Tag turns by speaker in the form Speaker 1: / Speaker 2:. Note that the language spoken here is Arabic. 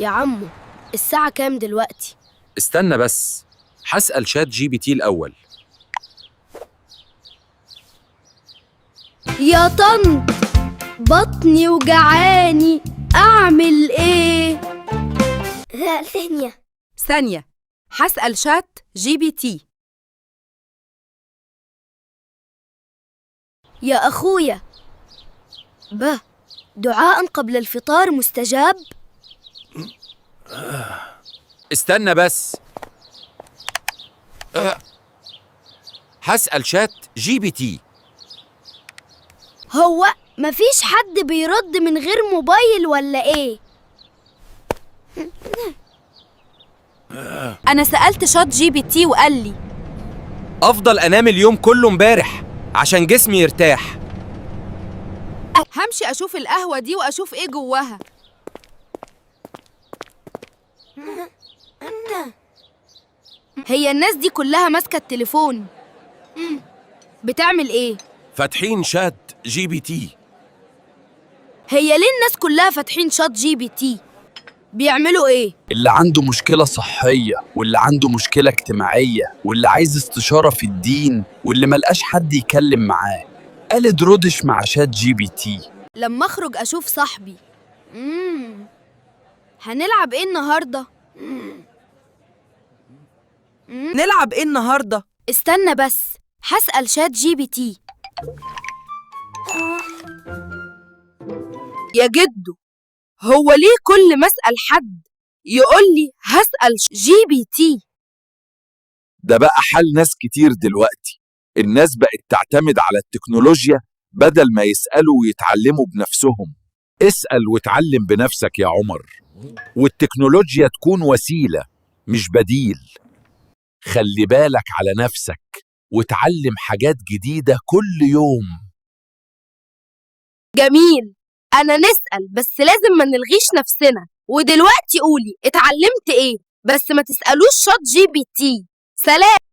Speaker 1: يا عمو، الساعة كام دلوقتي؟
Speaker 2: استنى بس، هسأل شات جي بي تي الأول.
Speaker 1: يا طنط، بطني وجعاني، أعمل إيه؟
Speaker 3: ثانية، هسأل شات جي بي تي.
Speaker 1: يا أخويا، دعاء قبل الفطار مستجاب؟
Speaker 2: استنى بس، هسأل شات جي بي تي.
Speaker 1: هو مفيش حد بيرد من غير موبايل ولا إيه؟
Speaker 3: أنا سألت شات جي بي تي وقال لي
Speaker 2: أفضل أنام اليوم كله امبارح عشان جسمي يرتاح.
Speaker 3: همشي أشوف القهوة دي وأشوف إيه جواها.
Speaker 1: هي الناس دي كلها ماسكة التليفون، بتعمل إيه؟
Speaker 2: فاتحين شات جي بي تي.
Speaker 1: هي ليه الناس كلها فاتحين شات جي بي تي؟ بيعملوا إيه؟
Speaker 4: اللي عنده مشكلة صحية، واللي عنده مشكلة اجتماعية، واللي عايز استشارة في الدين، واللي ملقاش حد يكلم معاه، قال ادردش مع شات جي بي تي.
Speaker 1: لما أخرج أشوف صاحبي. هنلعب إيه النهاردة؟
Speaker 3: نلعب إيه النهاردة؟
Speaker 1: استنى بس، هسأل شات جي بي تي.
Speaker 3: يا جدو، هو ليه كل ما أسأل حد يقول لي هسأل جي بي تي؟
Speaker 5: ده بقى حال ناس كتير دلوقتي. الناس بقت تعتمد على التكنولوجيا بدل ما يسألوا ويتعلموا بنفسهم. اسأل وتعلم بنفسك يا عمر، والتكنولوجيا تكون وسيلة مش بديل. خلي بالك على نفسك وتعلم حاجات جديدة كل يوم.
Speaker 1: جميل، أنا نسأل بس لازم ما نلغيش نفسنا. ودلوقتي قولي اتعلمت إيه، بس ما تسألوش شات جي بي تي. سلام.